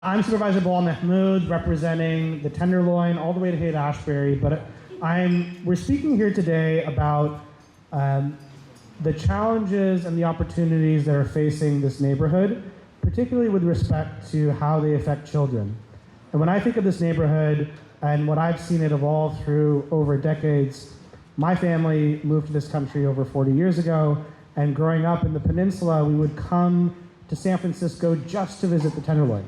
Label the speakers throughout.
Speaker 1: I'm Supervisor Bilal Mahmood, representing the Tenderloin all the way to Haight-Ashbury, but we're speaking here today about the challenges and the opportunities that are facing this neighborhood, particularly with respect to how they affect children. And when I think of this neighborhood and what I've seen it evolve through over decades, my family moved to this country over 40 years ago, and growing up in the peninsula, we would come to San Francisco just to visit the Tenderloin,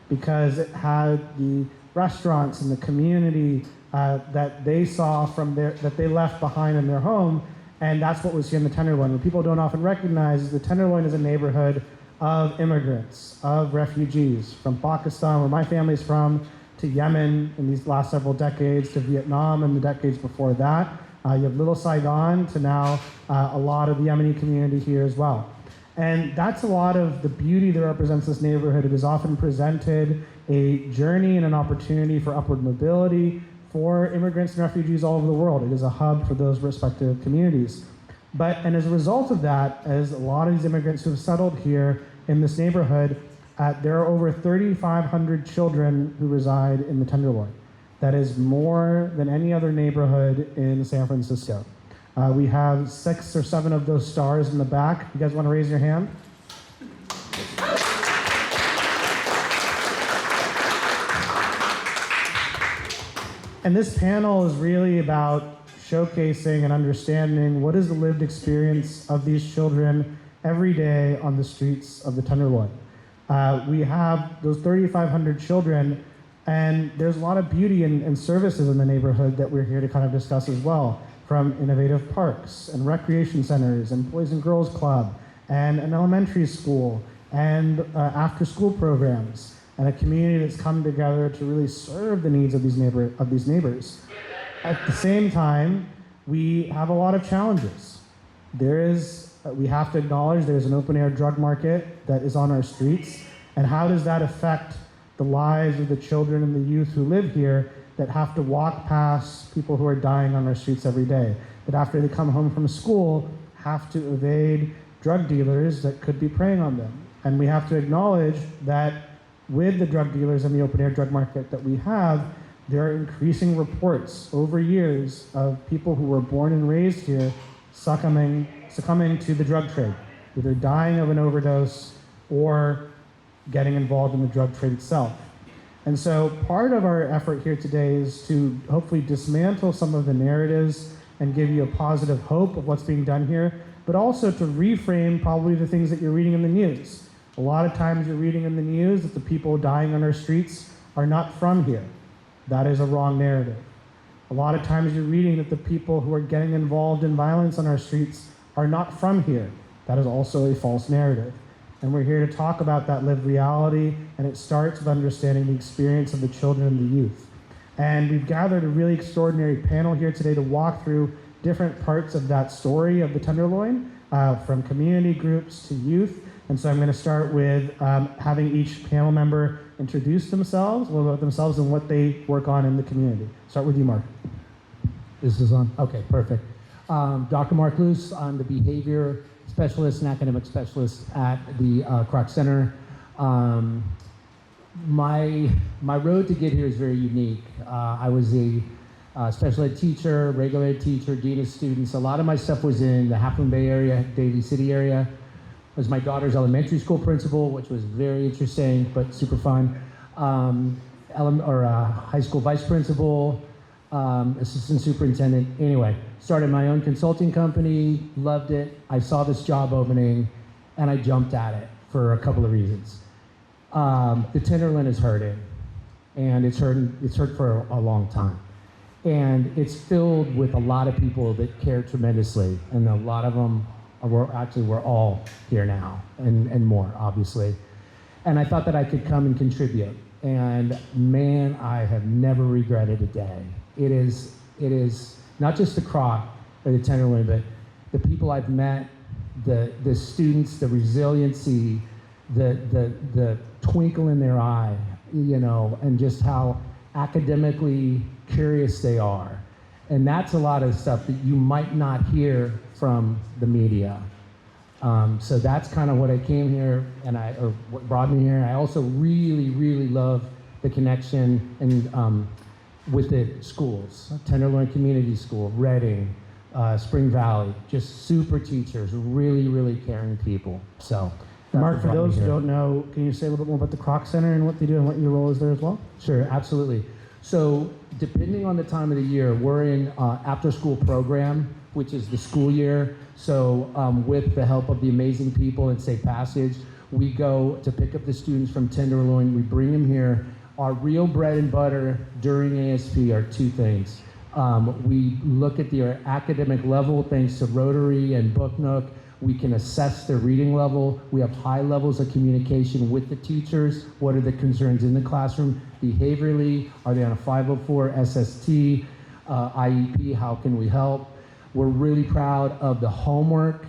Speaker 1: because it had the restaurants and the community that they saw that they left behind in their home, and that's what was here in the Tenderloin. What people don't often recognize is the Tenderloin is a neighborhood of immigrants, of refugees from Pakistan, where my family's from, to Yemen in these last several decades, to Vietnam in the decades before that. You have Little Saigon to now a lot of the Yemeni community here as well. And that's a lot of the beauty that represents this neighborhood. It is often presented a journey and an opportunity for upward mobility for immigrants and refugees all over the world. It is a hub for those respective communities. And as a result of that, as a lot of these immigrants who have settled here in this neighborhood, there are over 3,500 children who reside in the Tenderloin. That is more than any other neighborhood in San Francisco. We have 6 or 7 of those stars in the back. You guys want to raise your hand? And this panel is really about showcasing and understanding what is the lived experience of these children every day on the streets of the Tenderloin. We have those 3,500 children, and there's a lot of beauty and services in the neighborhood that we're here to kind of discuss as well, from innovative parks and recreation centers and Boys and Girls Club and an elementary school and after-school programs and a community that's come together to really serve the needs of these neighbors. At the same time, we have a lot of challenges. We have to acknowledge there's an open-air drug market that is on our streets, and how does that affect the lives of the children and the youth who live here that have to walk past people who are dying on our streets every day, that after they come home from school have to evade drug dealers that could be preying on them. And we have to acknowledge that with the drug dealers and the open-air drug market that we have, there are increasing reports over years of people who were born and raised here succumbing to the drug trade, either dying of an overdose or getting involved in the drug trade itself. And so part of our effort here today is to hopefully dismantle some of the narratives and give you a positive hope of what's being done here, but also to reframe probably the things that you're reading in the news. A lot of times you're reading in the news that the people dying on our streets are not from here. That is a wrong narrative. A lot of times you're reading that the people who are getting involved in violence on our streets are not from here. That is also a false narrative. And we're here to talk about that lived reality, and it starts with understanding the experience of the children and the youth. And we've gathered a really extraordinary panel here today to walk through different parts of that story of the Tenderloin, from community groups to youth. And so I'm going to start with having each panel member introduce themselves, a little about themselves and what they work on in the community. Start with you, Mark.
Speaker 2: This is on? Okay, perfect. Dr. Mark Luce, I'm the behavior specialist and academic specialist at the Kroc Center. My road to get here is very unique. I was a special ed teacher, regular ed teacher, dean of students. A lot of my stuff was in the Half Moon Bay area, Daly City area. I was my daughter's elementary school principal, which was very interesting but super fun. High school vice principal, assistant superintendent. Anyway, started my own consulting company, loved it. I saw this job opening and I jumped at it for a couple of reasons. The Tenderloin is hurting, and it's hurt for a long time. And it's filled with a lot of people that care tremendously, and a lot of them we're all here now, and more, obviously. And I thought that I could come and contribute. And man, I have never regretted a day. It is not just the Kroc or the Tenderloin, but the people I've met, the students, the resiliency, the twinkle in their eye, and just how academically curious they are. And that's a lot of stuff that you might not hear from the media. So that's kind of what I came here or what brought me here. I also really, really love the connection and with the schools, Tenderloin Community School, Reading, Spring Valley, just super teachers, really, really caring people. So,
Speaker 1: Mark, for those who don't know, can you say a little bit more about the Kroc Center and what they do and what your role is there as well?
Speaker 2: Sure, absolutely. So, depending on the time of the year, we're in after-school program, which is the school year. So, with the help of the amazing people at Safe Passage, we go to pick up the students from Tenderloin. We bring them here. Our real bread and butter during ASP are two things. We look at their academic level thanks to Rotary and Book Nook. We can assess their reading level. We have high levels of communication with the teachers. What are the concerns in the classroom? Behaviorally, are they on a 504 SST, IEP, how can we help? We're really proud of the homework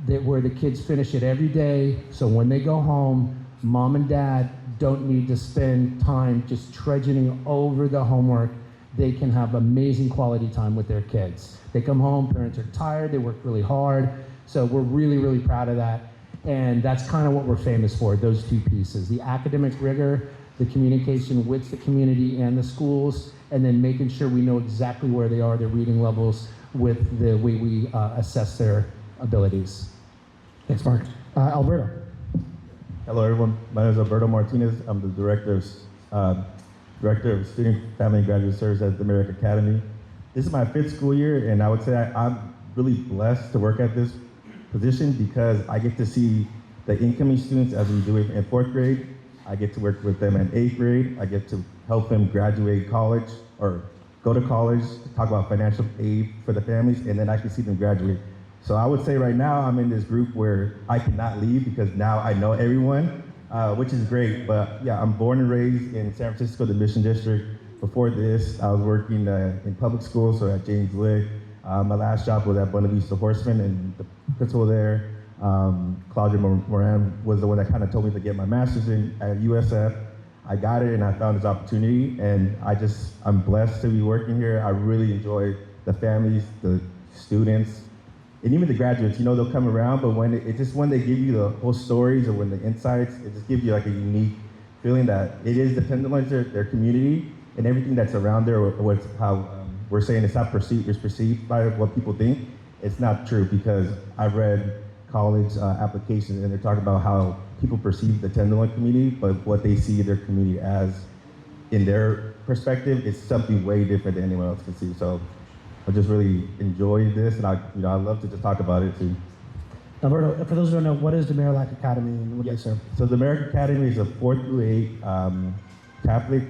Speaker 2: where the kids finish it every day. So when they go home, mom and dad don't need to spend time just trudging over the homework. They can have amazing quality time with their kids. They come home, parents are tired, they work really hard. So we're really, really proud of that. And that's kind of what we're famous for, those two pieces. The academic rigor, the communication with the community and the schools, and then making sure we know exactly where they are, their reading levels, with the way we assess their abilities.
Speaker 1: Thanks, Mark. Alberto.
Speaker 3: Hello, everyone. My name is Alberto Martinez. I'm the Director of Student, Family, and Graduate Services at the Merrick Academy. This is my 5th school year, and I would say I'm really blessed to work at this position because I get to see the incoming students as we do it in 4th grade. I get to work with them in 8th grade. I get to help them graduate college or go to college, talk about financial aid for the families, and then actually see them graduate. So I would say right now I'm in this group where I cannot leave because now I know everyone, which is great. But yeah, I'm born and raised in San Francisco, the Mission District. Before this, I was working in public school, so at James Lick. My last job was at Buena Vista Horseman, and the principal there, Claudia Moran, was the one that kind of told me to get my master's in at USF. I got it, and I found this opportunity, and I'm blessed to be working here. I really enjoy the families, the students, and even the graduates. You know, they'll come around, but when when they give you the whole stories or when the insights, it just gives you like a unique feeling that it is dependent on their community and everything that's around there, or how we're saying it's not perceived, it's perceived by what people think. It's not true because I've read college applications and they're talking about how people perceive the Tenderloin community, but what they see their community as in their perspective is something way different than anyone else can see. So I just really enjoyed this, and I love to just talk about it too.
Speaker 1: Alberto, for those who don't know, what is the Marillac Academy and what do they serve?
Speaker 3: So the Merrick Academy is a 4th through 8 Catholic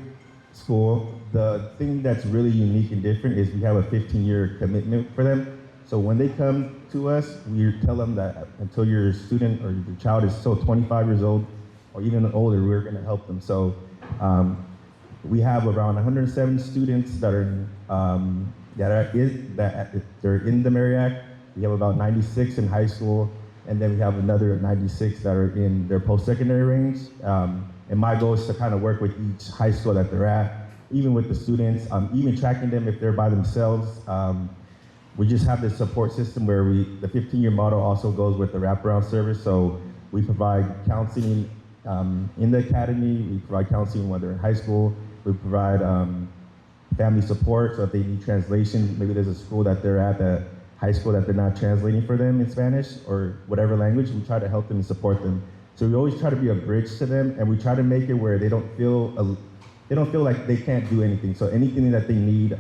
Speaker 3: school. The thing that's really unique and different is we have a 15-year commitment for them. So when they come to us, we tell them that until your student or your child is still 25 years old or even older, we're going to help them. So we have around 107 students that are they're in the Marillac. We have about 96 in high school, and then we have another 96 that are in their post-secondary range. And my goal is to kind of work with each high school that they're at, even with the students, even tracking them if they're by themselves. We just have this support system where the 15-year model also goes with the wraparound service. So we provide counseling in the academy. We provide counseling when they're in high school. We provide family support. So if they need translation, maybe there's a school that they're at, that high school that they're not translating for them in Spanish or whatever language, we try to help them and support them. So we always try to be a bridge to them, and we try to make it where they don't feel like they can't do anything. So anything that they need,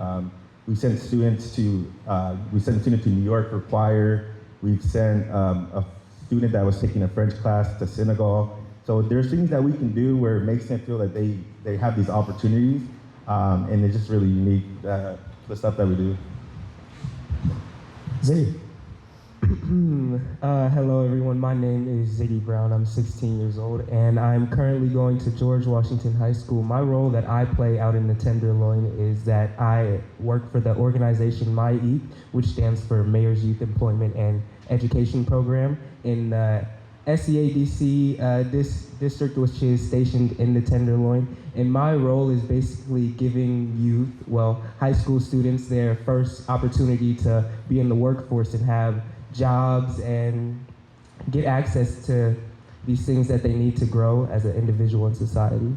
Speaker 3: we send students to New York for choir. We've sent a student that was taking a French class to Senegal. So there's things that we can do where it makes them feel that they have these opportunities, and it's just really unique, the stuff that we do.
Speaker 1: Ziggy.
Speaker 4: Hello everyone, my name is Ziggy Brown. I'm 16 years old and I'm currently going to George Washington High School. My role that I play out in the Tenderloin is that I work for the organization My EAT, which stands for Mayor's Youth Employment and Education Program in the SEADC district, which is stationed in the Tenderloin. And my role is basically giving youth, high school students, their first opportunity to be in the workforce and have jobs and get access to these things that they need to grow as an individual in society.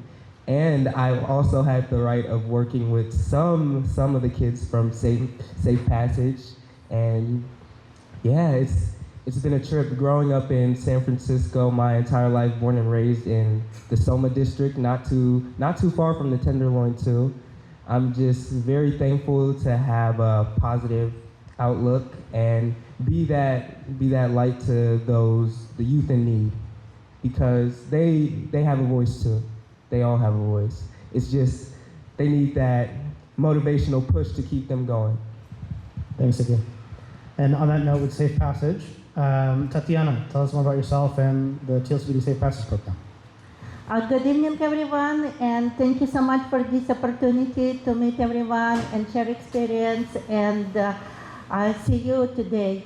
Speaker 4: And I've also had the right of working with some of the kids from Safe Passage, and yeah, it's been a trip. Growing up in San Francisco my entire life, born and raised in the Soma district, not too far from the Tenderloin too. I'm just very thankful to have a positive outlook and be that light to the youth in need, because they have a voice too. They all have a voice. It's just they need that motivational push to keep them going.
Speaker 1: Thanks again. And on that note, with Safe Passage, Tatiana, tell us more about yourself and the TLCBD Safe Passage program.
Speaker 5: Good evening, everyone, and thank you so much for this opportunity to meet everyone and share experience and see you today.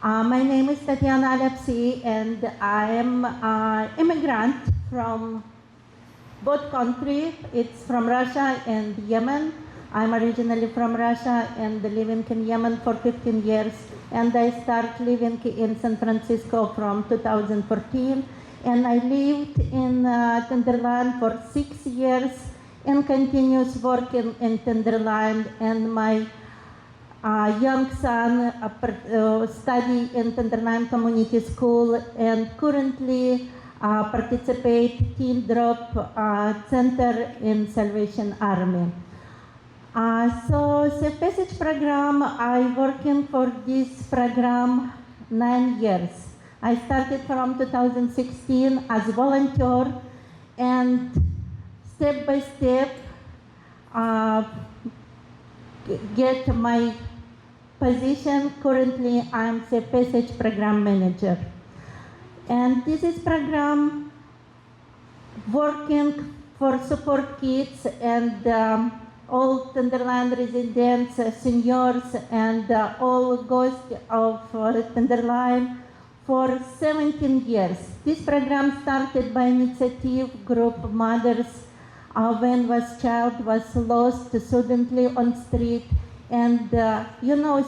Speaker 5: My name is Tatiana Alepsi, and I am an immigrant from both countries. It's from Russia and Yemen. I'm originally from Russia and living in Yemen for 15 years. And I started living in San Francisco from 2014. And I lived in Tenderloin for 6 years and continues working in Tenderloin. And my young son study in Tenderloin Community School and currently participate Teen Drop Center in Salvation Army. So Safe Passage program, I working for this program 9 years. I started from 2016 as volunteer, and step by step get my position. Currently, I'm Safe Passage program manager. And this is program working for support kids and all Tenderloin residents, seniors, and all ghosts of Tenderloin for 17 years. This program started by initiative group mothers when child was lost suddenly on street. And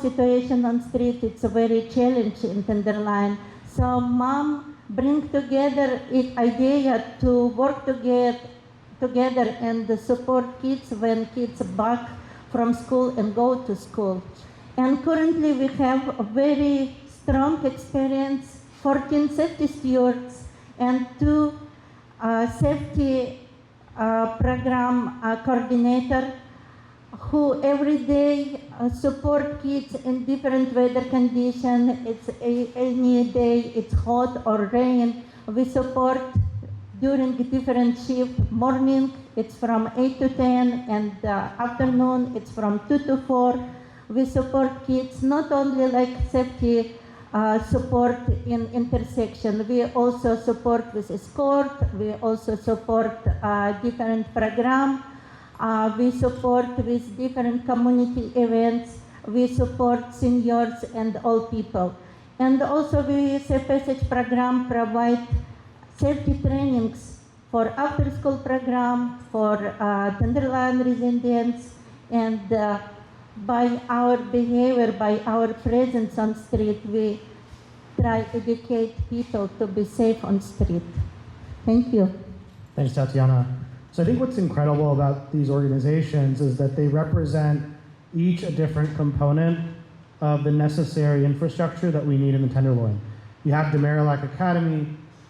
Speaker 5: situation on street, it's a very challenging in Tenderloin. So mom bring together idea to work together and support kids when kids back from school and go to school. And currently we have a very strong experience, 14 safety stewards and 2 safety program coordinator who every day support kids in different weather conditions. It's any day, it's hot or rain. We support during different shift. Morning, it's from 8 to 10, and afternoon, it's from 2 to 4. We support kids not only like safety support in intersection. We also support with escort. We also support different program. We support with different community events. We support seniors and all people. And also we, Safe Passage program, provide safety trainings for after-school program, for Tenderloin residents, and by our behavior, by our presence on street, we try to educate people to be safe on street. Thank you.
Speaker 1: Thanks, Tatiana. So I think what's incredible about these organizations is that they represent each a different component of the necessary infrastructure that we need in the Tenderloin. You have the Marillac Academy,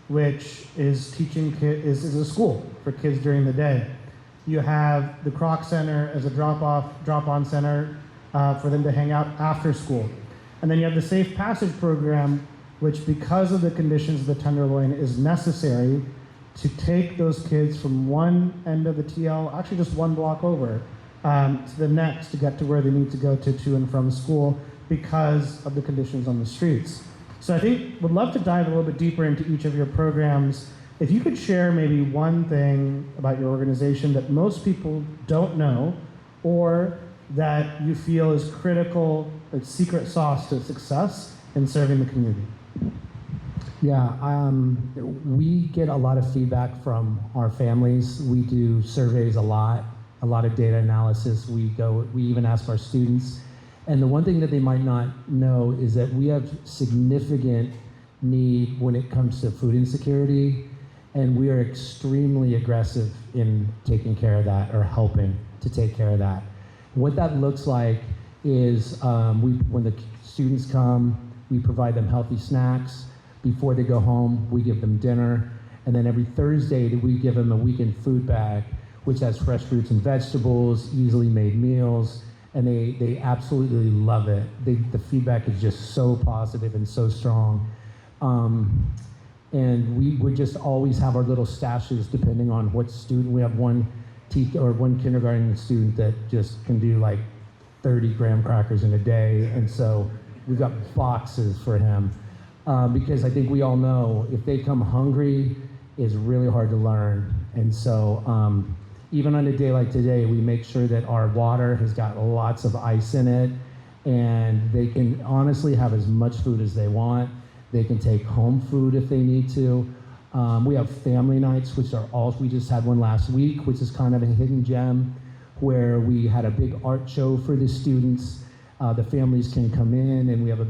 Speaker 1: which is teaching is a school for kids during the day. You have the Croc Center as a drop-on center for them to hang out after school. And then you have the Safe Passage program, which because of the conditions of the Tenderloin is necessary to take those kids from one end of the TL, actually just one block over, to the next to get to where they need to go to and from school because of the conditions on the streets. So I think would love to dive a little bit deeper into each of your programs. If you could share maybe one thing about your organization that most people don't know or that you feel is critical, a secret sauce to success in serving the community.
Speaker 2: Yeah, we get a lot of feedback from our families. We do surveys a lot of data analysis. We even ask our students. And the one thing that they might not know is that we have significant need when it comes to food insecurity, and we are extremely aggressive in taking care of that or helping to take care of that. What that looks like is when the students come, we provide them healthy snacks. Before they go home, we give them dinner. And then every Thursday, we give them a weekend food bag, which has fresh fruits and vegetables, easily made meals, and they absolutely love it. The feedback is just so positive and so strong. And we would just always have our little stashes depending on what student. We have one kindergarten student that just can do like 30 graham crackers in a day, and so we've got boxes for him. Because I think we all know if they come hungry, it's really hard to learn. And so even on a day like today, we make sure that our water has got lots of ice in it, and they can honestly have as much food as they want. They can take home food if they need to. We have family nights, which are all, we just had one last week, which is kind of a hidden gem, where we had a big art show for the students. The families can come in, and we have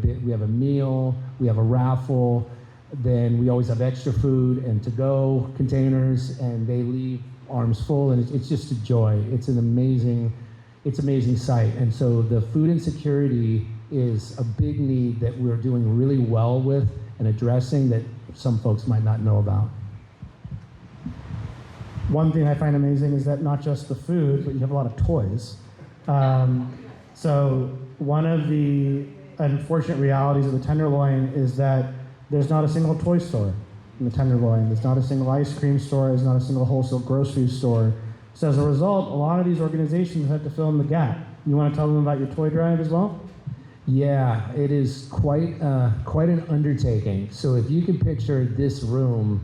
Speaker 2: a meal, we have a raffle, then we always have extra food and to-go containers, and they leave arms full, and it's just a joy. It's an amazing sight. And so the food insecurity is a big need that we're doing really well with and addressing that some folks might not know about.
Speaker 1: One thing I find amazing is that not just the food, but you have a lot of toys. So one of the unfortunate realities of the Tenderloin is that there's not a single toy store in the Tenderloin. There's not a single ice cream store. There's not a single wholesale grocery store. So as a result, a lot of these organizations have to fill in the gap. You want to tell them about your toy drive as well?
Speaker 2: Yeah, it is quite an undertaking. So if you can picture this room,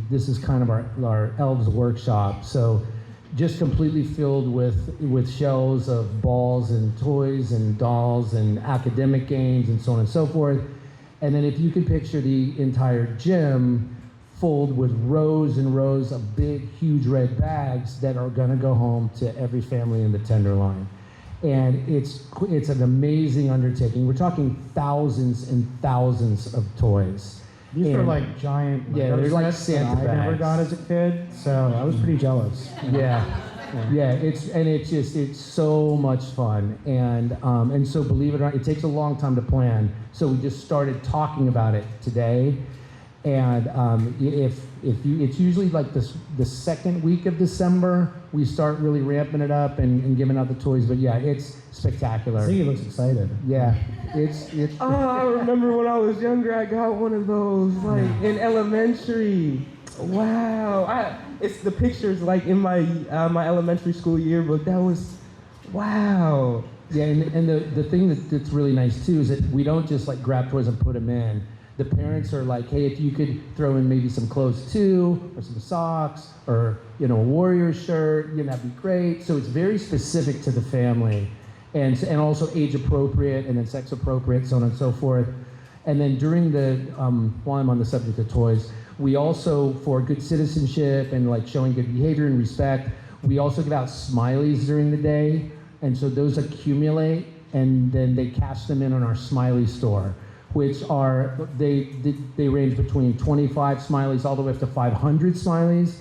Speaker 2: this is kind of our elves workshop. So just completely filled with shelves of balls and toys and dolls and academic games and so on and so forth. And then if you can picture the entire gym filled with rows and rows of big, huge red bags that are gonna go home to every family in the Tenderloin. And it's an amazing undertaking. We're talking thousands and thousands of toys.
Speaker 1: These are like giant.
Speaker 2: Yeah, they're like Santa bags.
Speaker 1: I never got as a kid, so I was pretty jealous.
Speaker 2: Yeah, it's so much fun, and so believe it or not, it takes a long time to plan. So we just started talking about it today, and it's usually like the second week of December we start really ramping it up and giving out the toys. But yeah, it's spectacular.
Speaker 1: Ziggy looks excited.
Speaker 2: Yeah, it's.
Speaker 4: Oh, I remember when I was younger, I got one of those in elementary. Wow, it's the pictures like in my my elementary school yearbook. That was, wow.
Speaker 2: Yeah, and the thing that's really nice too is that we don't just like grab toys and put them in. The parents are like, hey, if you could throw in maybe some clothes too, or some socks, or a Warrior shirt, that'd be great. So it's very specific to the family, and also age appropriate, and then sex appropriate, so on and so forth. And then during the while I'm on the subject of toys, we also, for good citizenship and like showing good behavior and respect, we also give out smileys during the day. And so those accumulate, and then they cash them in on our smiley store, which are, they range between 25 smileys all the way up to 500 smileys.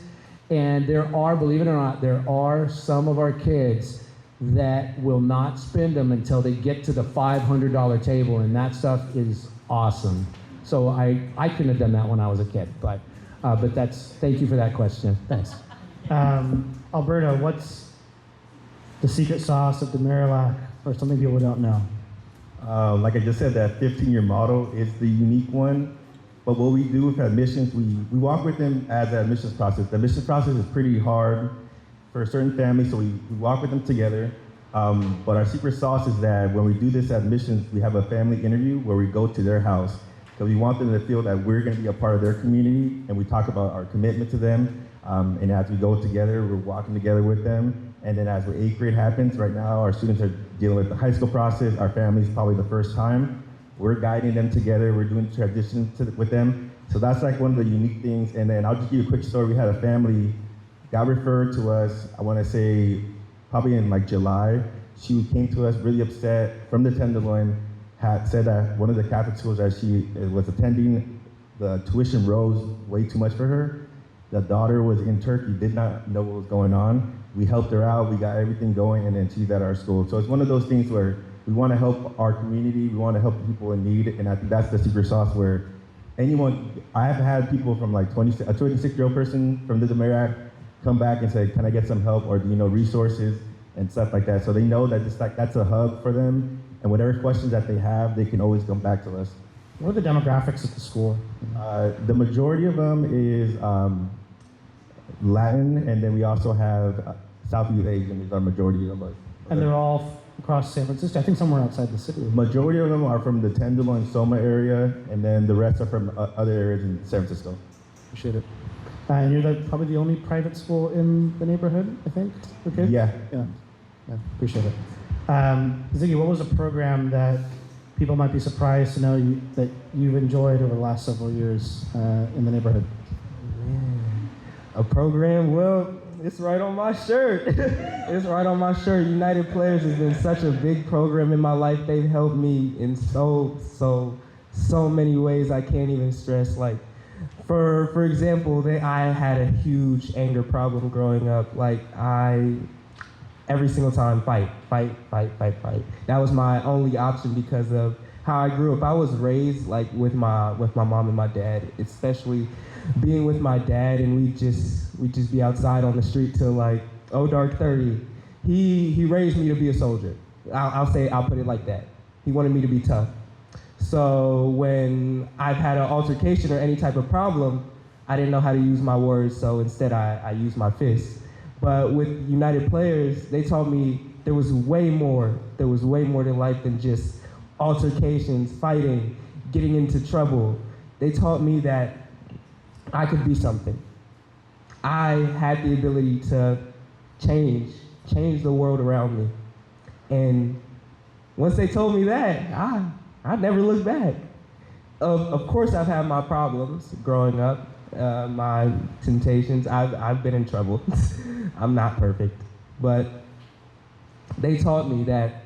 Speaker 2: And there are, believe it or not, there are some of our kids that will not spend them until they get to the $500 table, and that stuff is awesome. So I couldn't have done that when I was a kid, but thank you for that question. Thanks.
Speaker 1: Alberto, what's the secret sauce of the Marillac, or something people don't know?
Speaker 3: Like I just said, that 15-year model is the unique one. But what we do with admissions, we walk with them as an admissions process. The admissions process is pretty hard for a certain family, so we walk with them together. But our secret sauce is that when we do this admissions, we have a family interview where we go to their house, because we want them to feel that we're going to be a part of their community, and we talk about our commitment to them. And as we go together, we're walking together with them. And then as the 8th grade happens, right now our students are dealing with the high school process. Our family's probably the first time. We're guiding them together. We're doing transition with them. So that's like one of the unique things. And then I'll just give you a quick story. We had a family got referred to us, I want to say probably in like July. She came to us really upset from the Tenderloin, had said that one of the Catholic schools that she was attending, the tuition rose way too much for her. The daughter was in Turkey, did not know what was going on. We helped her out, we got everything going, and then she's at our school. So it's one of those things where we want to help our community, we want to help people in need, and I think that's the secret sauce where anyone, I have had people from like a 26-year-old person from the Demirac come back and say, can I get some help, or resources and stuff like that. So they know that that's a hub for them, and whatever questions that they have, they can always come back to us.
Speaker 1: What are the demographics at the school?
Speaker 3: The majority of them is Latin, and then we also have Southeast Asian is our majority of us.
Speaker 1: And they're all across San Francisco, I think somewhere outside the city.
Speaker 3: Majority of them are from the Tenderloin, Soma area, and then the rest are from other areas in San Francisco.
Speaker 1: Appreciate it. And you're probably the only private school in the neighborhood, I think, for kids?
Speaker 3: Yeah.
Speaker 1: Yeah, appreciate it. Ziggy, what was a program that people might be surprised to know that you've enjoyed over the last several years in the neighborhood?
Speaker 4: A program, well, it's right on my shirt. It's right on my shirt. United Players has been such a big program in my life. They've helped me in so many ways I can't even stress. Like, for example, I had a huge anger problem growing up. Like, every single time, fight. That was my only option because of how I grew up. I was raised like with my mom and my dad, especially being with my dad, and we just be outside on the street till like dark 30. He raised me to be a soldier. I'll put it like that. He wanted me to be tough. So when I've had an altercation or any type of problem, I didn't know how to use my words, so instead I used my fists. But with United Players, they taught me there was way more to life than just altercations, fighting, getting into trouble. They taught me that I could be something. I had the ability to change the world around me. And once they told me that, I never looked back. Of course, I've had my problems growing up, my temptations. I've been in trouble. I'm not perfect. But they taught me that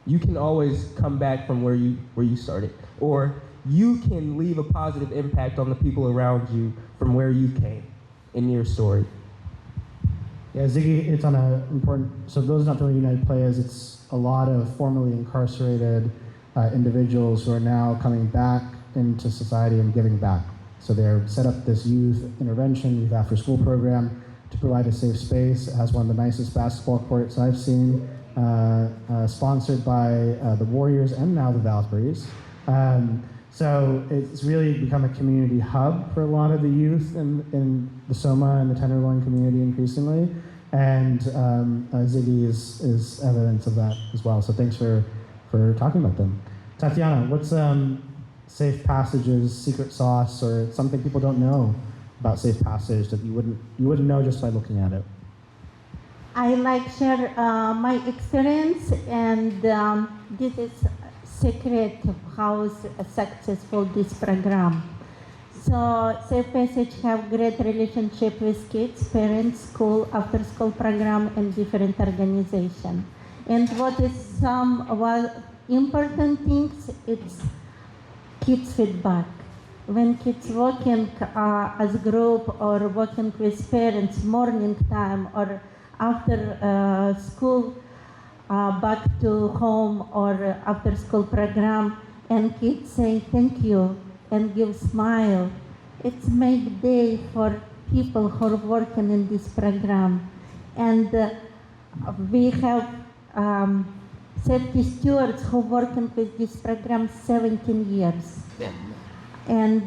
Speaker 4: you can always come back from where you started, or you can leave a positive impact on the people around you from where you came in your story.
Speaker 1: Yeah, Ziggy, it's on a important, so those not doing United Players, it's a lot of formerly incarcerated individuals who are now coming back into society and giving back. So they're set up this youth intervention, youth after school program to provide a safe space. It has one of the nicest basketball courts I've seen, sponsored by the Warriors and now the Valkyries. So it's really become a community hub for a lot of the youth in the Soma and the Tenderloin community increasingly. And Ziggy is evidence of that as well. So thanks for talking about them. Tatiana, what's Safe Passage's secret sauce, or something people don't know about Safe Passage that you wouldn't know just by looking at it?
Speaker 5: I like share my experience, and this is secret of how successful this program. So Safe Passage have great relationship with kids, parents, school, after school program, and different organization. And what is some important things, it's kids feedback. When kids working as a group or working with parents morning time or after school back to home or after school program, and kids say thank you and give smile, it's make day for people who are working in this program. And we have safety stewards who working with this program 17 years. And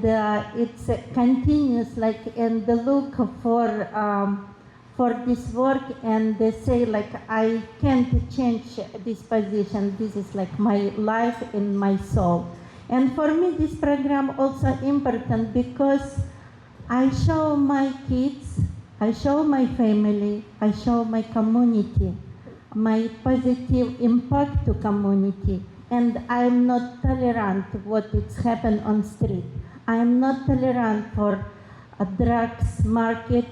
Speaker 5: it's continuous, like, and the look for this work, and they say like, I can't change this position. This is like my life and my soul. And for me, this program also important because I show my kids, I show my family, I show my community, my positive impact to community. And I'm not tolerant what it's happened on street. I'm not tolerant for a drugs market,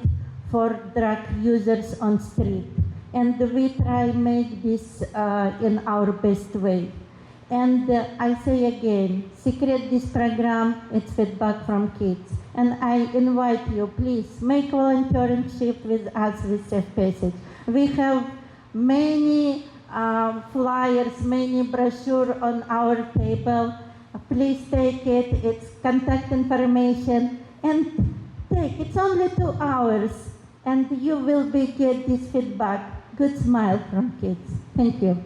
Speaker 5: for drug users on street. And we try make this in our best way. And I say again, secret this program, it's feedback from kids. And I invite you, please, make volunteering shift with us with Safe Passage. We have many flyers, many brochures on our table. Please take it, it's contact information, and take, it's only 2 hours, and you will get this feedback. Good smile from kids. Thank you.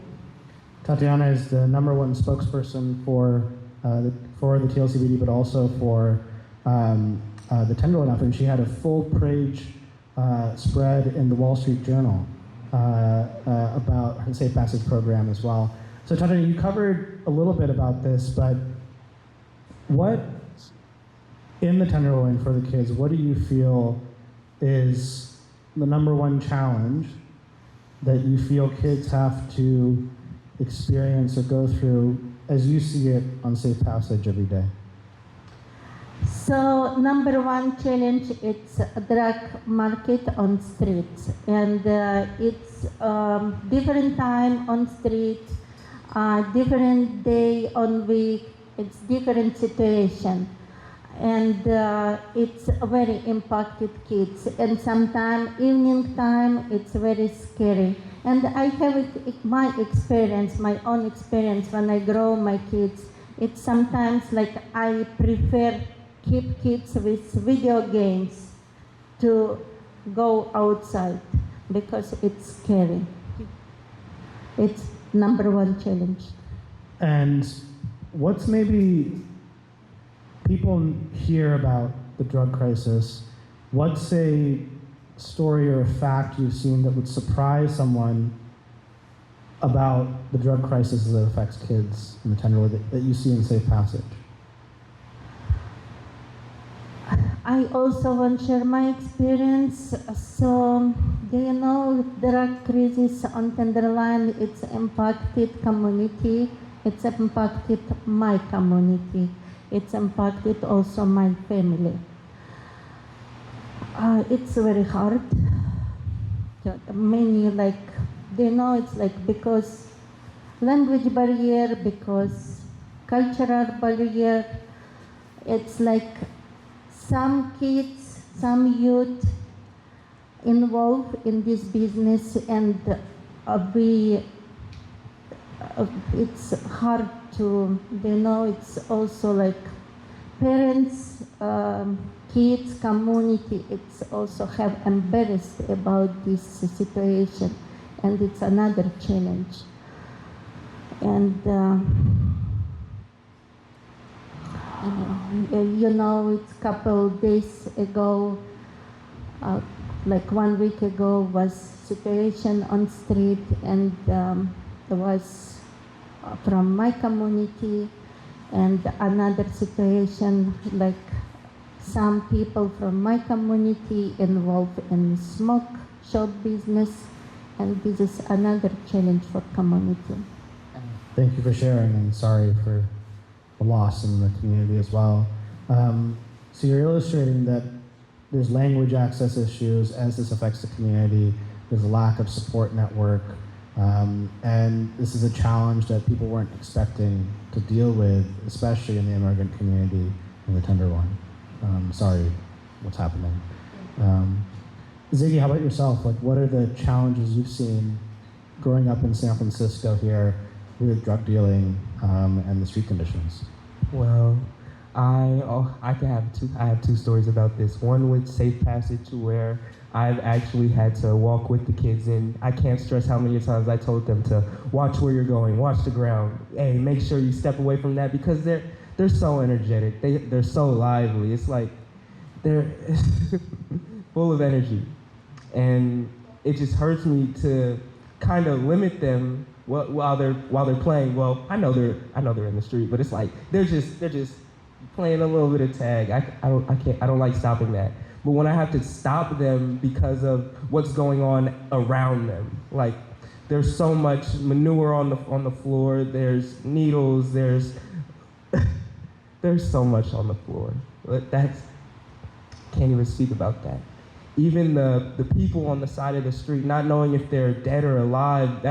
Speaker 1: Tatiana is the #1 spokesperson for the TLCBD, but also for the Tenderloin outfit. And she had a full-page spread in the Wall Street Journal about her Safe Passage program as well. So Tatiana, you covered a little bit about this, but what in the Tenderloin for the kids, what do you feel is the #1 challenge that you feel kids have to experience or go through as you see it on Safe Passage every day?
Speaker 5: So #1 challenge, it's a drug market on streets, and it's different time on street, different day on week, it's different situation, and it's very impacted kids, and sometimes evening time it's very scary. And I have my experience, my own experience when I grow my kids. It's sometimes like I prefer keep kids with video games to go outside because it's scary. It's #1 challenge.
Speaker 1: And what's maybe people hear about the drug crisis, what's a story or a fact you've seen that would surprise someone about the drug crisis that affects kids in the Tenderloin that you see in Safe Passage?
Speaker 5: I also want to share my experience. So, do you know drug crisis on Tenderloin, it's impacted community, it's impacted my community, it's impacted also my family. It's very hard. Many it's like because language barrier, because cultural barrier. It's like some kids, some youth involved in this business, and it's hard to, it's also like parents, kids, community, it's also have embarrassed about this situation, and it's another challenge. And it's a couple days ago, like 1 week ago, was situation on street, and there was from my community, and another situation like some people from my community involved in smoke shop business, and this is another challenge for community.
Speaker 1: Thank you for sharing, and sorry for the loss in the community as well. So you're illustrating that there's language access issues as this affects the community, there's a lack of support network, and this is a challenge that people weren't expecting to deal with, especially in the immigrant community in the Tenderloin. Sorry, what's happening. Ziggy, how about yourself? Like, what are the challenges you've seen growing up in San Francisco here with drug dealing and the street conditions?
Speaker 4: Well, I have two stories about this. One with Safe Passage, where I've actually had to walk with the kids, and I can't stress how many times I told them to watch where you're going, watch the ground. Hey, make sure you step away from that, because they're so energetic. They're so lively. It's like they're full of energy, and it just hurts me to kind of limit them while they're playing. Well, I know they're in the street, but it's like they're just playing a little bit of tag. I don't like stopping that. But when I have to stop them because of what's going on around them, like there's so much manure on the floor, there's needles, there's so much on the floor. Can't even speak about that. Even the people on the side of the street, not knowing if they're dead or alive,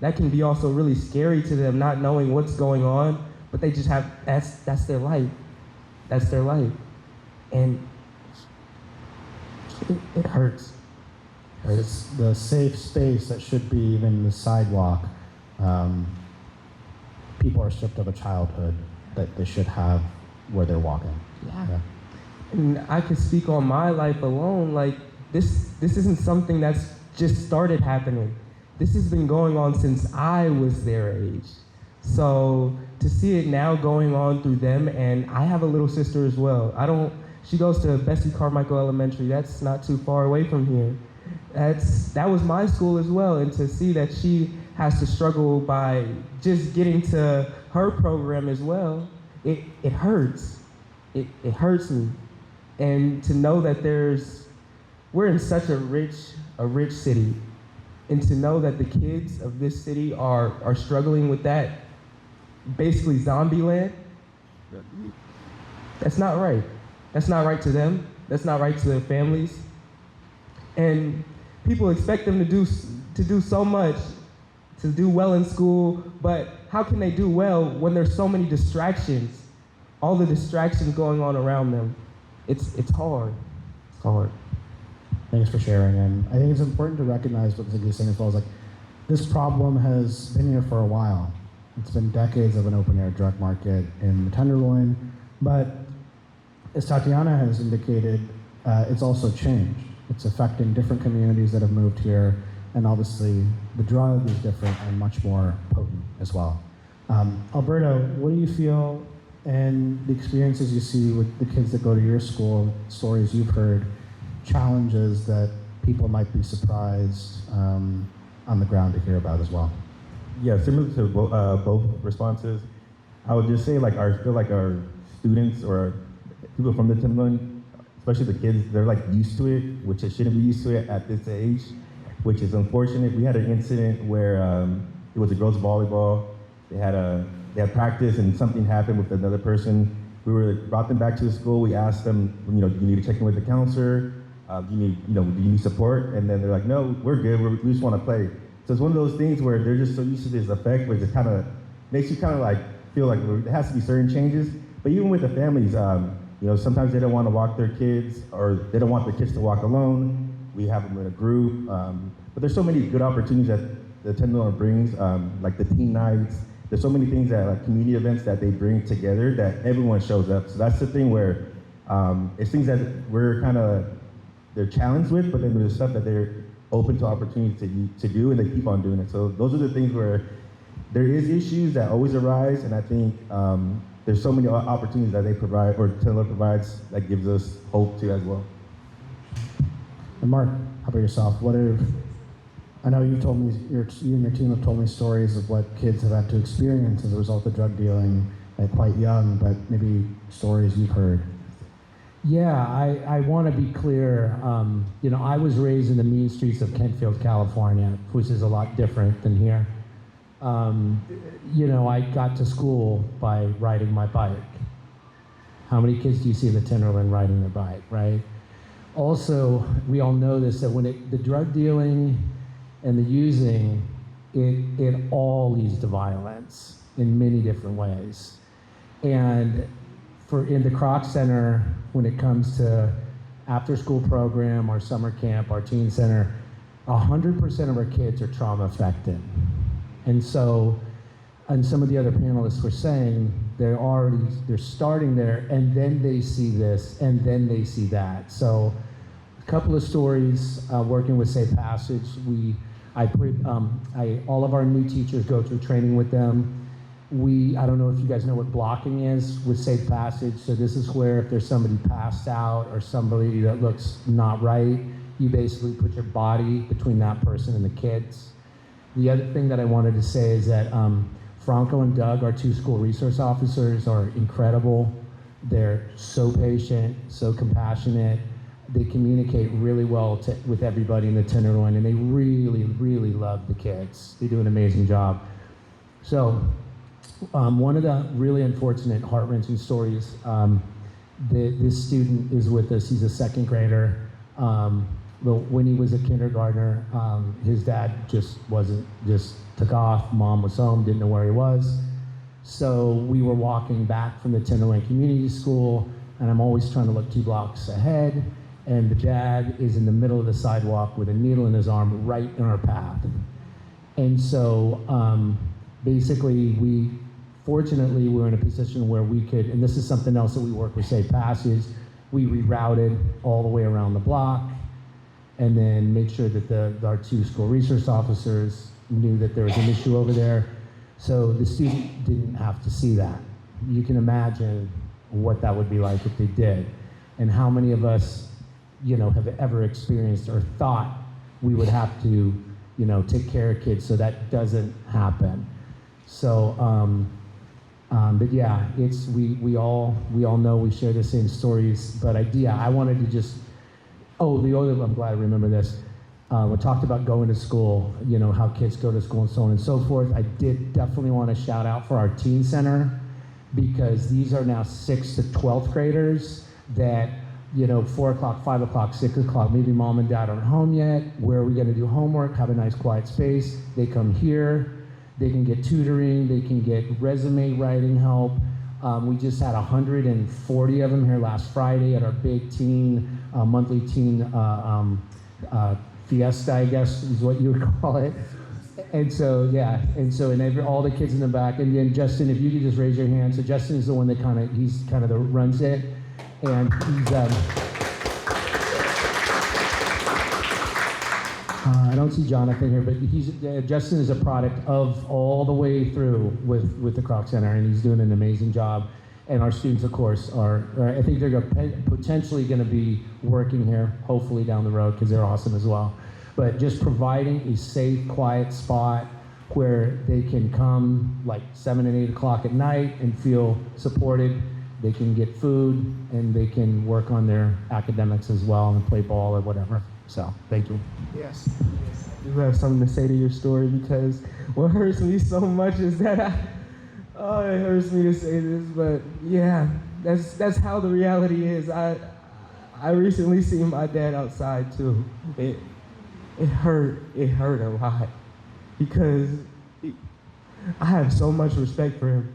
Speaker 4: that can be also really scary to them, not knowing what's going on, but they just have, that's their life. That's their life. And it hurts.
Speaker 1: It's the safe space that should be even the sidewalk. People are stripped of a childhood that they should have where they're walking.
Speaker 4: Yeah. And I can speak on my life alone. Like, this isn't something that's just started happening. This has been going on since I was their age. So to see it now going on through them, and I have a little sister as well. She goes to Bessie Carmichael Elementary. That's not too far away from here. That was my school as well, and to see that she has to struggle by just getting to her program as well, it hurts. It hurts me. And to know that we're in such a rich city, and to know that the kids of this city are struggling with that, basically zombie land, that's not right. That's not right to them. That's not right to their families. And people expect them to do so much, to do well in school, but how can they do well when there's so many distractions, all the distractions going on around them? It's hard. It's hard.
Speaker 1: Thanks for sharing. And I think it's important to recognize what Ziggy's saying as well. Is like, this problem has been here for a while. It's been decades of an open-air drug market in the Tenderloin, but as Tatiana has indicated, it's also changed. It's affecting different communities that have moved here, and obviously the drug is different and much more potent as well. Alberto, what do you feel and the experiences you see with the kids that go to your school, stories you've heard, challenges that people might be surprised on the ground to hear about as well?
Speaker 3: Yeah, similar to both responses, I would just say, like, I feel like our students or people from the Tenderloin, especially the kids, they're like used to it, which they shouldn't be used to it at this age, which is unfortunate. We had an incident where it was a girls' volleyball. They had practice and something happened with another person. We brought them back to the school. We asked them, do you need to check in with the counselor? Do you need support? And then they're like, no, we're good. We just want to play. So it's one of those things where they're just so used to this effect, where it kind of makes you kind of like feel like there has to be certain changes. But even with the families, sometimes they don't want to walk their kids, or they don't want their kids to walk alone. We have them in a group. But there's so many good opportunities that the Tenderloin brings, like the teen nights. There's so many things that, like community events that they bring together, that everyone shows up. So that's the thing where it's things that they're challenged with, but then there's stuff that they're open to opportunities to do, and they keep on doing it. So those are the things where there is issues that always arise, and I think there's so many opportunities that they provide, or Tenderloin provides, that gives us hope too as well.
Speaker 1: And Mark, how about yourself? I know you told me, you and your team have told me stories of what kids have had to experience as a result of drug dealing at quite young, but maybe stories you've heard.
Speaker 2: Yeah, I want to be clear. I was raised in the mean streets of Kentfield, California, which is a lot different than here. I got to school by riding my bike. How many kids do you see in the Tenderloin riding their bike, right? Also, we all know this, that when the drug dealing and the using, it all leads to violence in many different ways. And in the Kroc Center, when it comes to after-school program, our summer camp, our teen center, 100% of our kids are trauma affected. And so, and some of the other panelists were saying, they're starting there, and then they see this, and then they see that. So, a couple of stories, working with Safe Passage, all of our new teachers go through training with them. I don't know if you guys know what blocking is with Safe Passage. So this is where if there's somebody passed out or somebody that looks not right, you basically put your body between that person and the kids. The other thing that I wanted to say is that Franco and Doug, our two school resource officers, are incredible. They're so patient, so compassionate. They communicate really well with everybody in the Tenderloin, and they really, really love the kids. They do an amazing job. So one of the really unfortunate, heart-wrenching stories, this student is with us. He's a second grader. when he was a kindergartner, his dad just took off. Mom was home, didn't know where he was. So we were walking back from the Tenderloin Community School, and I'm always trying to look 2 blocks ahead, and the dad is in the middle of the sidewalk with a needle in his arm right in our path. And so basically fortunately, we were in a position where we could, and this is something else that we work with Safe Passage, we rerouted all the way around the block and then made sure that our 2 school resource officers knew that there was an issue over there. So the student didn't have to see that. You can imagine what that would be like if they did. And how many of us, have ever experienced or thought we would have to, take care of kids so that doesn't happen. So, but yeah, we all know we share the same stories. But I wanted to just, I'm glad I remember this. We talked about going to school, how kids go to school and so on and so forth. I did definitely want to shout out for our teen center, because these are now 6th to 12th graders that, 4 o'clock, 5 o'clock, 6 o'clock, maybe mom and dad aren't home yet. Where are we going to do homework? Have a nice quiet space. They come here. They can get tutoring. They can get resume writing help. We just had 140 of them here last Friday at our big monthly teen fiesta, I guess is what you would call it. And so, all the kids in the back. And then Justin, if you could just raise your hand. So Justin is the one that runs it. And he's, I don't see Jonathan here, but Justin is a product of all the way through with the Kroc Center, and he's doing an amazing job. And our students, of course, I think they're potentially going to be working here, hopefully down the road, because they're awesome as well. But just providing a safe, quiet spot where they can come like 7 and 8 o'clock at night and feel supported. They can get food, and they can work on their academics as well and play ball or whatever. So, thank you.
Speaker 4: Yes, I do have something to say to your story, because what hurts me so much is that it hurts me to say this, but yeah, that's how the reality is. I recently seen my dad outside too. It hurt a lot, because I have so much respect for him.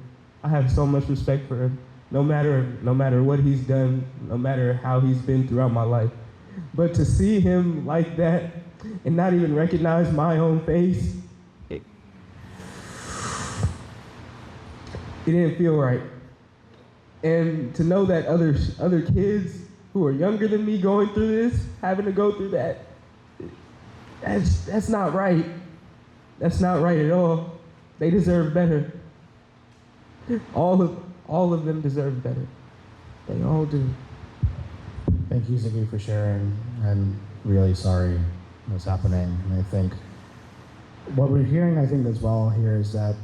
Speaker 4: No matter what he's done, no matter how he's been throughout my life. But to see him like that and not even recognize my own face, it didn't feel right. And to know that other kids who are younger than me going through this, having to go through that, that's not right. That's not right at all. They deserve better. All of them deserve better. They all do.
Speaker 1: Thank you, Ziggy, for sharing. I'm really sorry what's happening. And I think what we're hearing, as well here, is that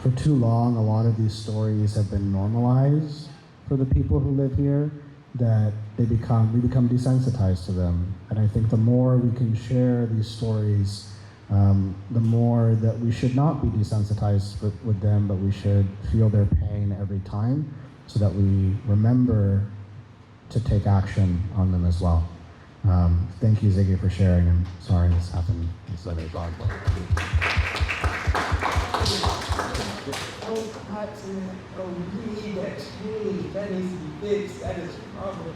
Speaker 1: for too long, a lot of these stories have been normalized for the people who live here, that we become desensitized to them. And I think the more we can share these stories, the more that we should not be desensitized with them, but we should feel their pain every time, so that we remember to take action on them as well. Thank you, Ziggy, for sharing. I'm sorry this happened. It's like a dog.
Speaker 4: That needs to be fixed. That is a problem.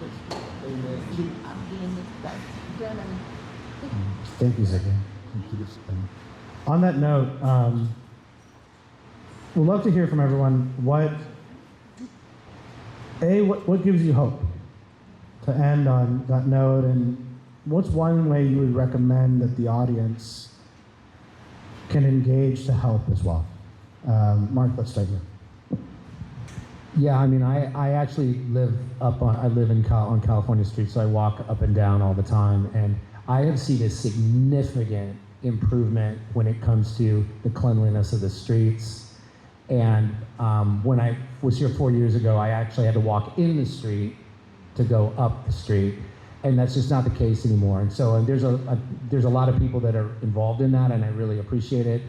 Speaker 1: Thank you, Ziggy. On that note, we'd love to hear from everyone what gives you hope to end on that note, and what's one way you would recommend that the audience can engage to help as well? Mark, let's start here.
Speaker 2: Yeah, I actually live on California Street, so I walk up and down all the time, and I have seen a significant improvement when it comes to the cleanliness of the streets. And when I was here 4 years ago, I actually had to walk in the street to go up the street, and that's just not the case anymore. And so there's a lot of people that are involved in that, and I really appreciate it.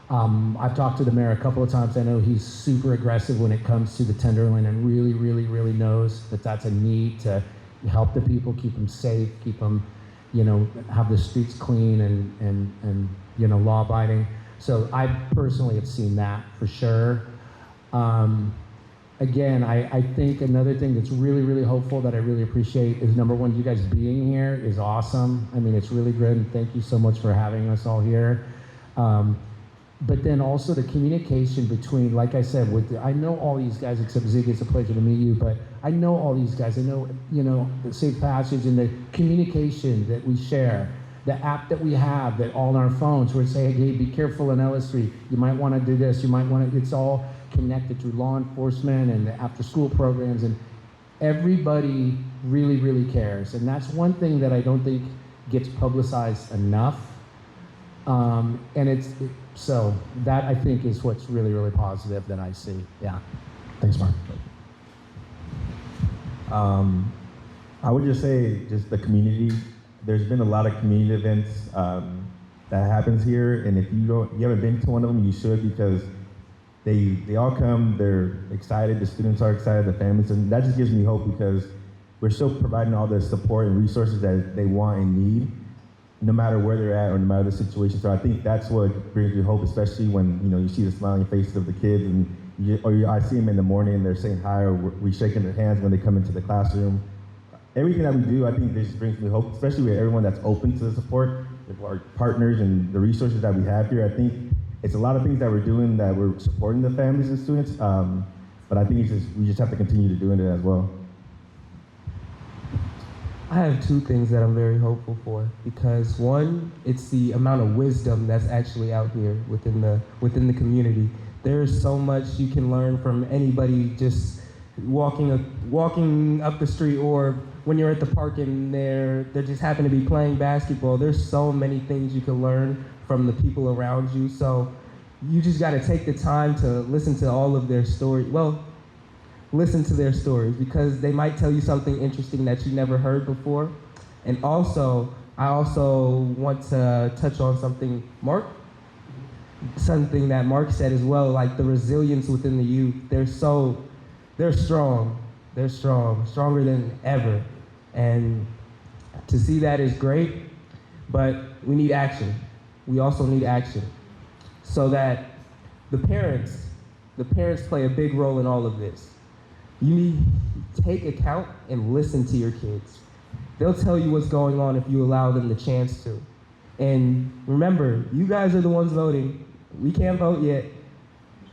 Speaker 2: I've talked to the mayor a couple of times. I know he's super aggressive when it comes to the Tenderloin, and really, really, really knows that that's a need to help the people, keep them safe, keep them, have the streets clean and law abiding. So I personally have seen that for sure. Again, I think another thing that's really, really hopeful that I really appreciate is, number one, you guys being here is awesome. I mean, it's really good, and thank you so much for having us all here. But then also the communication between, like I said, I know all these guys except Ziggy. It's a pleasure to meet you, but I know all these guys. I know, the Safe Passage and the communication that we share, the app that we have that all on our phones where it say, hey, be careful in Ellis Street. You might want to do this. You might want to, it's all connected through law enforcement and the after school programs, and everybody really, really cares. And that's one thing that I don't think gets publicized enough. So that I think is what's really, really positive that I see. Yeah. Thanks, Mark.
Speaker 3: I would just say, just the community. There's been a lot of community events that happens here, and if you haven't been to one of them, you should, because they all come. They're excited. The students are excited. The families, and that just gives me hope, because we're still providing all the support and resources that they want and need, no matter where they're at or no matter the situation. So I think that's what brings me hope, especially when you see the smiling faces of the kids, and I see them in the morning and they're saying hi, or we shaking their hands when they come into the classroom. Everything that we do, I think this brings me hope, especially with everyone that's open to the support, with our partners and the resources that we have here. I think it's a lot of things that we're doing that we're supporting the families and students, but I think we just have to continue to doing it as well.
Speaker 4: I have two things that I'm very hopeful for, because one, it's the amount of wisdom that's actually out here within the community. There's so much you can learn from anybody just walking up the street, or when you're at the park and they're just happen to be playing basketball. There's so many things you can learn from the people around you. So you just got to take the time to listen to all of their stories. Well, listen to their stories, because they might tell you something interesting that you never heard before. And also, I also want to touch on something that Mark said as well, like the resilience within the youth. They're strong. They're stronger than ever. And to see that is great, but we need action. We also need action, so that the parents play a big role in all of this. You need to take account and listen to your kids. They'll tell you what's going on if you allow them the chance to. And remember, you guys are the ones voting. We can't vote yet.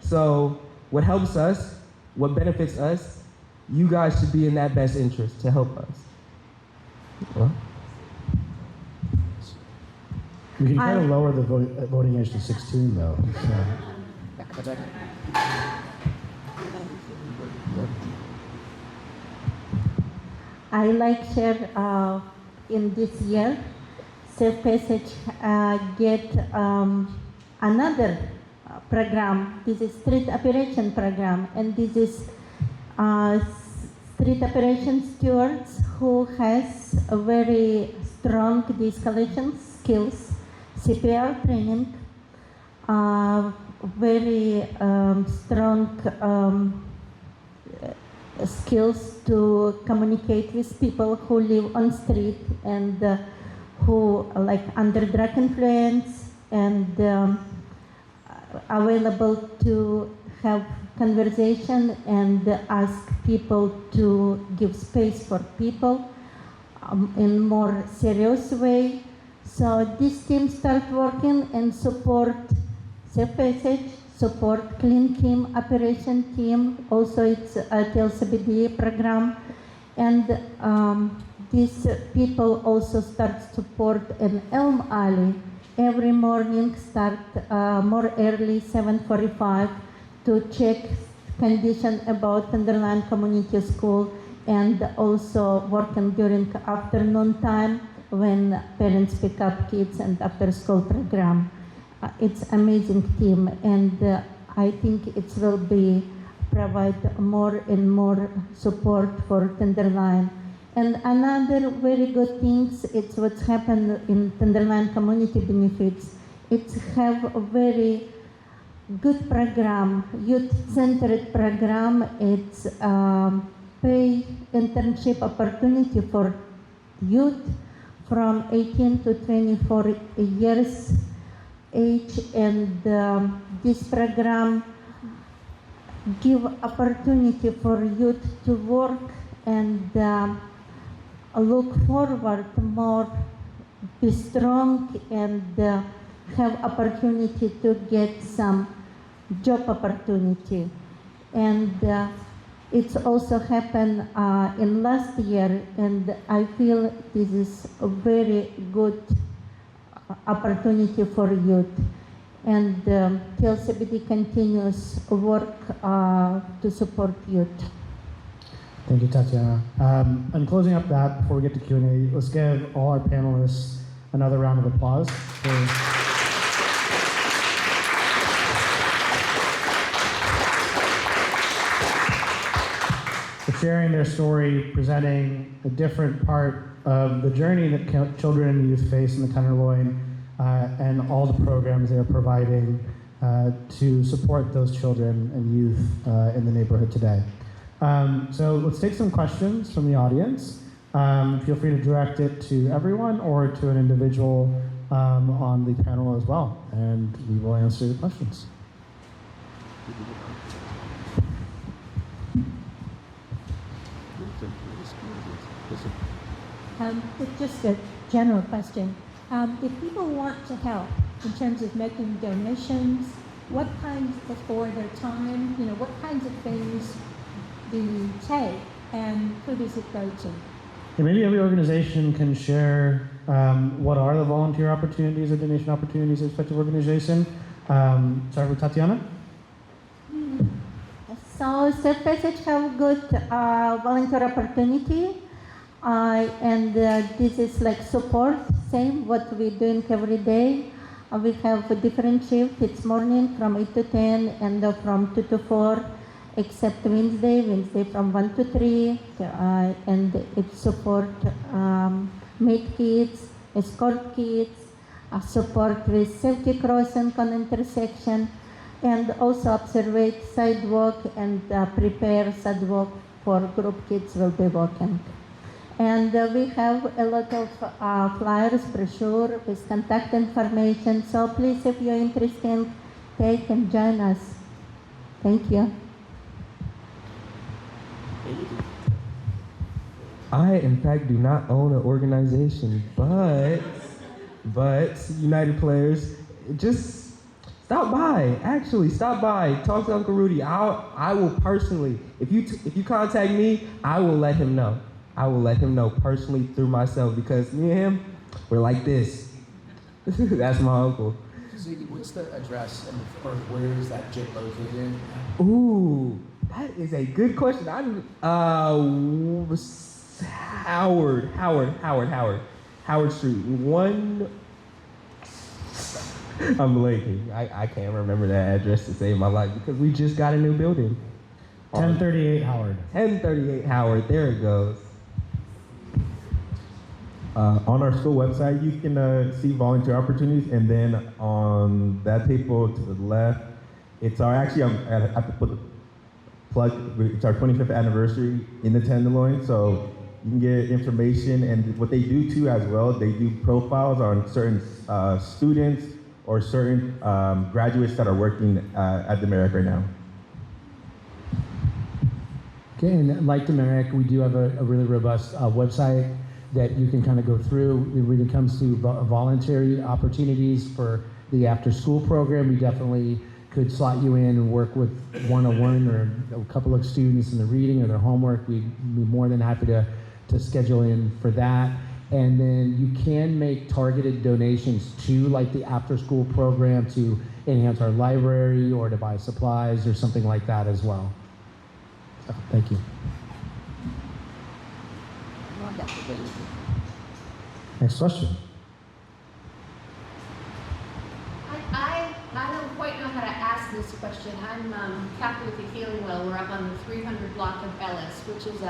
Speaker 4: So what helps us, what benefits us, you guys should be in that best interest to help us. Well,
Speaker 1: We can kind of lower the voting age to 16, though. So.
Speaker 5: I like share in this year, Safe Passage get another program. This is street operation program, and this is street operation stewards who has a very strong de-escalation skills, CPR training, very strong skills to communicate with people who live on street and who like under drug influence, and available to have conversation and ask people to give space for people in more serious way. So this team start working and support Safe Passage, support Clean Team Operation Team. Also, it's a TLCBD program, and these people also start support in Elm Alley. Every morning start more early, 7:45, to check condition about Tenderloin Community School, and also working during afternoon time when parents pick up kids and after school program. It's amazing team, and I think it will be provide more and more support for Tenderloin. And another very good things, it's what's happened in Tenderloin Community Benefits. It's have a very good program, youth-centered program. It's pay internship opportunity for youth from 18 to 24 years age, and this program give opportunity for youth to work and look forward more, be strong, and have opportunity to get some job opportunity. And it's also happened in last year, and I feel this is a very good opportunity for youth. And TLCBD continues work to support youth.
Speaker 1: Thank you, Tatiana. And closing up that, before we get to Q&A, let's give all our panelists another round of applause for sharing their story, presenting a different part of the journey that children and youth face in the Tenderloin, and all the programs they are providing to support those children and youth in the neighborhood today. So let's take some questions from the audience. Feel free to direct it to everyone or to an individual on the panel as well, and we will answer the questions.
Speaker 6: It's just a general question. If people want to help in terms of making donations, what kinds for their time, what kinds of things do you take, and who does it go to?
Speaker 1: Yeah, maybe every organization can share what are the volunteer opportunities or donation opportunities of respective organization. Start with Tatiana.
Speaker 5: So Surfaces have good volunteer opportunity, and this is like support, same what we're doing every day. We have a different shift. It's morning from 8 to 10 and from 2 to 4, except Wednesday from 1 to 3, and it support meet kids, escort kids, support with safety crossing on intersection, and also observe sidewalk and prepare sidewalk for group kids will be walking. And we have a lot of flyers, brochure with contact information. So please, if you're interested, take and join us. Thank you.
Speaker 4: I, in fact, do not own an organization, but United Players, just stop by. Actually, stop by. Talk to Uncle Rudy. I will personally, if you contact me, I will let him know. I will let him know personally through myself, because me and him, we're like this. That's my uncle.
Speaker 2: Ziggy, what's the address or where is that JIT located in?
Speaker 4: Ooh, that is a good question. Howard Street. I'm blanking. I can't remember that address to save my life because we just got a new building.
Speaker 1: 1038 Howard.
Speaker 4: 1038 Howard. There it goes.
Speaker 3: On our school website, you can see volunteer opportunities, and then on that table to the left, it's our I have to put the plug. It's our 25th anniversary in the Tenderloin, so you can get information. And what they do too, as well, they do profiles on certain students or certain graduates that are working at the Merrick right now.
Speaker 2: Okay, and like the Merrick, we do have a really robust website that you can kind of go through when it comes to voluntary opportunities for the after-school program. We definitely could slot you in and work with one-on-one or a couple of students in the reading or their homework. We'd be more than happy to schedule in for that. And then you can make targeted donations to like the after-school program to enhance our library or to buy supplies or something like that as well. So, thank you.
Speaker 1: Next question.
Speaker 7: I don't quite know how to ask this question. I'm Kathy with the Healing Well. We're up on the 300 block of Ellis, which is,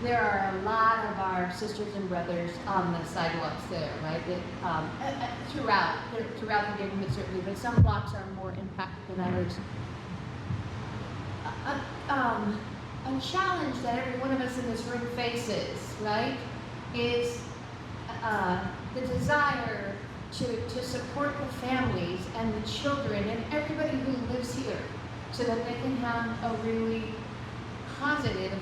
Speaker 7: there are a lot of our sisters and brothers on the sidewalks there, right? Throughout the neighborhood, certainly, but some blocks are more impacted than others. a challenge that every one of us in this room faces, right, is the desire to support the families and the children and everybody who lives here so that they can have a really positive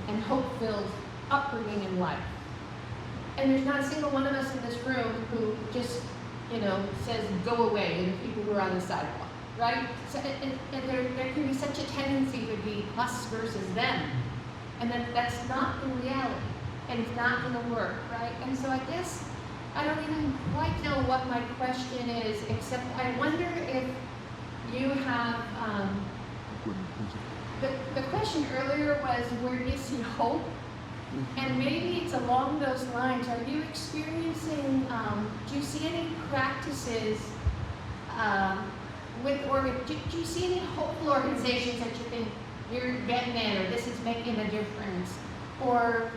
Speaker 7: and hope-filled upbringing in life. And there's not a single one of us in this room who just, says go away to the people who are on the sidewalk, right? So, and there can be such a tendency to be us versus them. And that's not the reality. And it's not going to work, right? And so I guess I don't even quite know what my question is, except I wonder if you have, the question earlier was where do you see hope? And maybe it's along those lines. Are you experiencing, do you see any practices do you see any hopeful organizations that you think you're getting in or this is making a difference? Or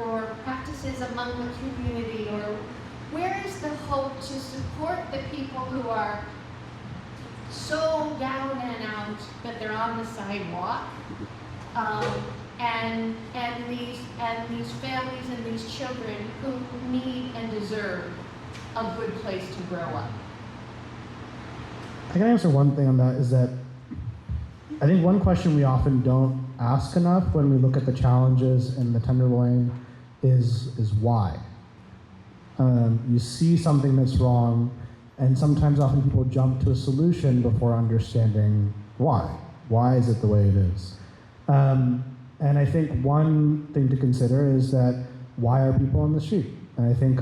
Speaker 7: practices among the community? Or where is the hope to support the people who are so down and out that they're on the sidewalk? And these families and these children who need and deserve a good place to grow up.
Speaker 1: I can answer one thing on that is that I think one question we often don't ask enough when we look at the challenges in the Tenderloin is why. You see something that's wrong, and sometimes often people jump to a solution before understanding why. Why is it the way it is? And I think one thing to consider is that why are people on the street? And I think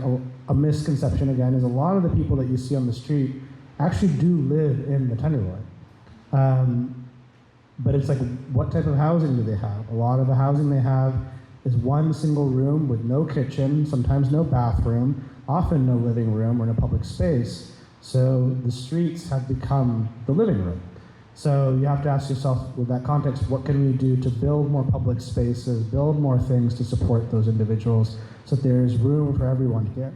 Speaker 1: a misconception, again, is a lot of the people that you see on the street actually do live in the Tenderloin. But it's like, what type of housing do they have? A lot of the housing they have is one single room with no kitchen, sometimes no bathroom, often no living room or no public space. So the streets have become the living room. So you have to ask yourself, with that context, what can we do to build more public spaces, build more things to support those individuals so that there's room for everyone here?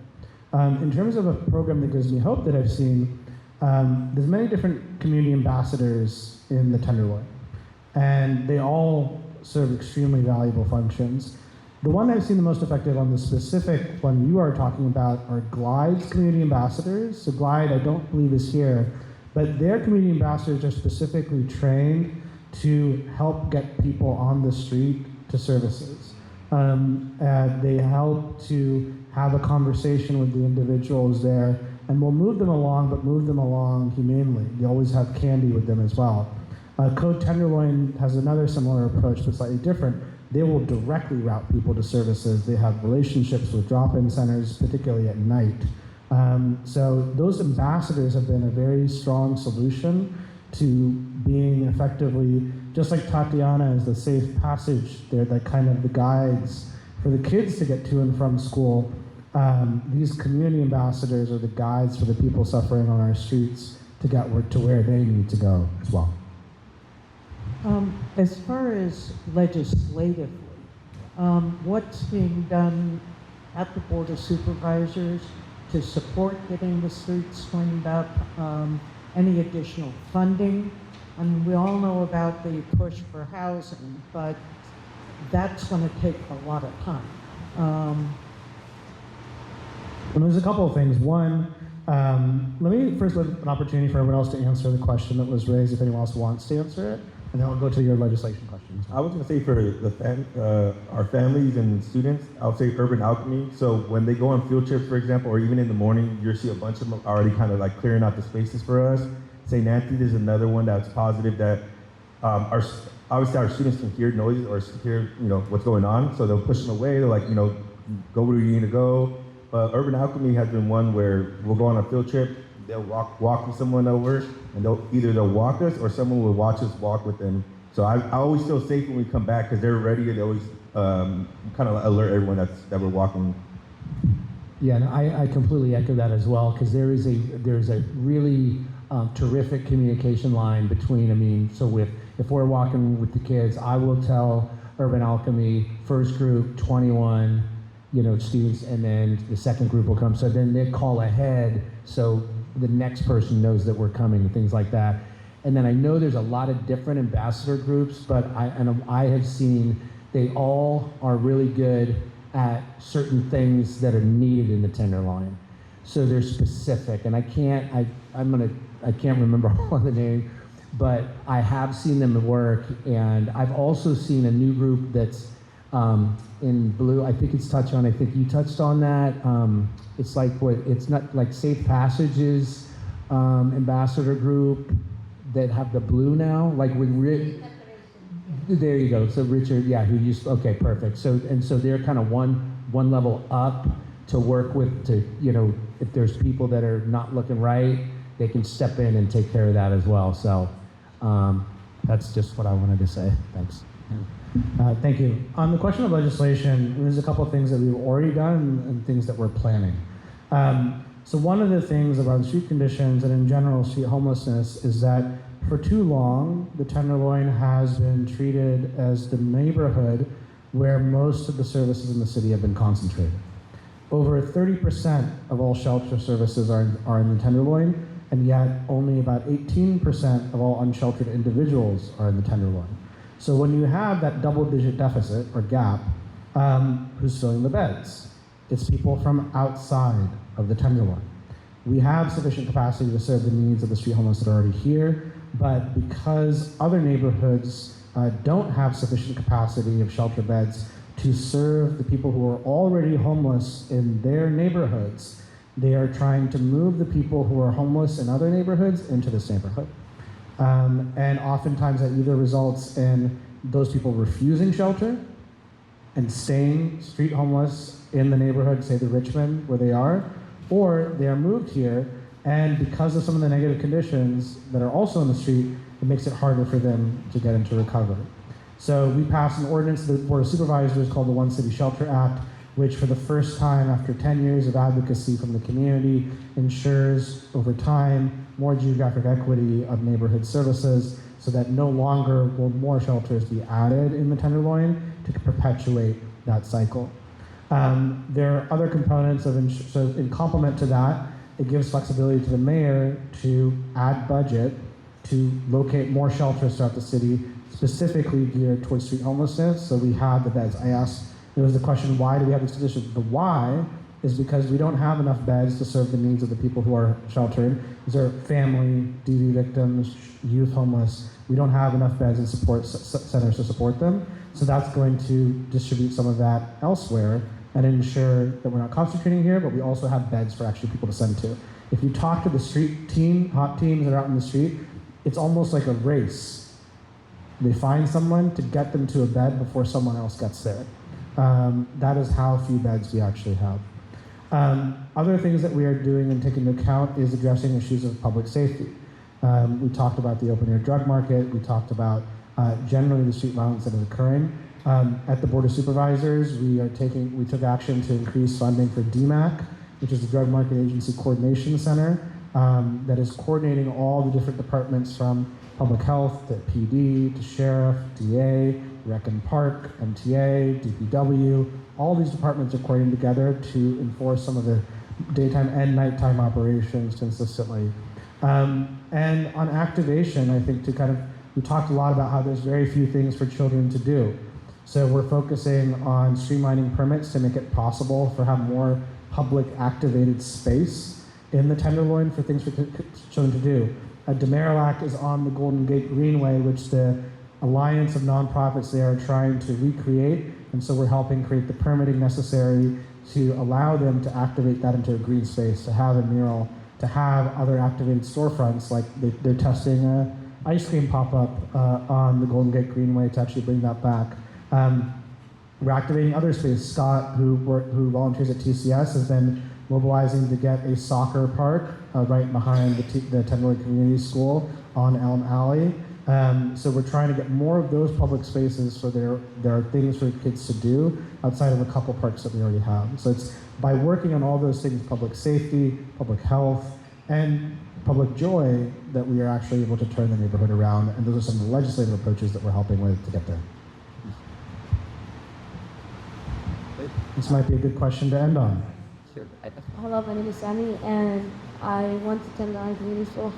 Speaker 1: In terms of a program that gives me hope that I've seen, there's many different community ambassadors in the Tenderloin, and they all serve extremely valuable functions. The one I've seen the most effective on the specific one you are talking about are Glide's community ambassadors. So Glide, I don't believe, is here, but their community ambassadors are specifically trained to help get people on the street to services. They help to have a conversation with the individuals there, and will move them along, but move them along humanely. They always have candy with them as well. Code Tenderloin has another similar approach, but slightly different. They will directly route people to services. They have relationships with drop-in centers, particularly at night. So those ambassadors have been a very strong solution to being effectively, just like Tatiana is the safe passage, they're the kind of the guides for the kids to get to and from school. These community ambassadors are the guides for the people suffering on our streets to get to where they need to go as well.
Speaker 8: As far as legislatively, what's being done at the Board of Supervisors to support getting the streets cleaned up? Any additional funding? I mean, we all know about the push for housing, but that's going to take a lot of time.
Speaker 1: Well, there's a couple of things. One, let me first give an opportunity for everyone else to answer the question that was raised, if anyone else wants to answer it, and then I'll go to your legislation questions.
Speaker 3: I was going to say for our families and students, I would say urban alchemy. So when they go on field trips, for example, or even in the morning, you'll see a bunch of them already kind of like clearing out the spaces for us. St. Nancy's is another one that's positive that obviously our students can hear noises or hear what's going on, so they'll push them away. They're like, go where you need to go. Urban alchemy has been one where we'll go on a field trip, they'll walk someone over, and they'll walk us or someone will watch us walk with them. So I always feel safe when we come back because they're ready. They always kind of alert everyone that we're walking.
Speaker 2: Yeah, and I completely echo that as well, because there is a really terrific communication line between, so if we're walking with the kids, I will tell Urban Alchemy, first group, 21, students, and then the second group will come. So then they call ahead so the next person knows that we're coming and things like that. And then I know there's a lot of different ambassador groups, but I have seen they all are really good at certain things that are needed in the Tenderloin. So they're specific, and I can't remember all of the names, but I have seen them at work, and I've also seen a new group that's in blue. I think it's touched on. I think you touched on that. It's like it's not like Safe Passages ambassador group that have the blue now. Like with there you go. So Richard, yeah, who used okay, perfect. So they're kind of one level up to work with to if there's people that are not looking right, they can step in and take care of that as well. So that's just what I wanted to say. Thanks.
Speaker 1: Thank you. On the question of legislation, there's a couple of things that we've already done and things that we're planning. So one of the things around street conditions and in general street homelessness is that for too long, the Tenderloin has been treated as the neighborhood where most of the services in the city have been concentrated. Over 30% of all shelter services are in the Tenderloin, and yet only about 18% of all unsheltered individuals are in the Tenderloin. So when you have that double-digit deficit or gap, who's filling the beds? It's people from outside of the Tenderloin. We have sufficient capacity to serve the needs of the street homeless that are already here, but because other neighborhoods don't have sufficient capacity of shelter beds to serve the people who are already homeless in their neighborhoods, they are trying to move the people who are homeless in other neighborhoods into this neighborhood. And oftentimes that either results in those people refusing shelter and staying street homeless in the neighborhood, say the Richmond, where they are, or they are moved here, and because of some of the negative conditions that are also on the street, it makes it harder for them to get into recovery. So we passed an ordinance, the Board of Supervisors, called the One City Shelter Act, which for the first time after 10 years of advocacy from the community ensures over time more geographic equity of neighborhood services so that no longer will more shelters be added in the Tenderloin to perpetuate that cycle. There are other components so in complement to that, it gives flexibility to the mayor to add budget to locate more shelters throughout the city, specifically geared towards street homelessness. So we have the beds. I asked, there was the question, why do we have these conditions? The why is because we don't have enough beds to serve the needs of the people who are sheltered. These are family, DV victims, youth homeless. We don't have enough beds and support centers to support them. So that's going to distribute some of that elsewhere and ensure that we're not concentrating here, but we also have beds for actually people to send to. If you talk to the street team, hot teams that are out in the street, it's almost like a race. They find someone to get them to a bed before someone else gets there. That is how few beds we actually have. Other things that we are doing and taking into account is addressing issues of public safety. We talked about the open air drug market. We talked about generally the street violence that is occurring. At the Board of Supervisors, we took action to increase funding for DMAC, which is the Drug Market Agency Coordination Center, that is coordinating all the different departments from public health to PD to sheriff, DA, Rec and Park, MTA, DPW. All these departments are coordinating together to enforce some of the daytime and nighttime operations consistently. And on activation, I think we talked a lot about how there's very few things for children to do. So we're focusing on streamlining permits to make it possible for have more public activated space in the Tenderloin for things for children to do. Demarilac is on the Golden Gate Greenway, which the alliance of nonprofits there are trying to recreate, and so we're helping create the permitting necessary to allow them to activate that into a green space, to have a mural, to have other activated storefronts, like they're testing an ice cream pop-up on the Golden Gate Greenway to actually bring that back. We're activating other space. Scott, who volunteers at TCS, has been mobilizing to get a soccer park right behind the Tenderloin Community School on Elm Alley. So we're trying to get more of those public spaces so there are things for kids to do outside of a couple parks that we already have. So it's by working on all those things, public safety, public health, and public joy, that we are actually able to turn the neighborhood around. And those are some of the legislative approaches that we're helping with to get there. This might be a good question to end on.
Speaker 9: Hello, my name is Sammy, and I went to Tenderloin Community School.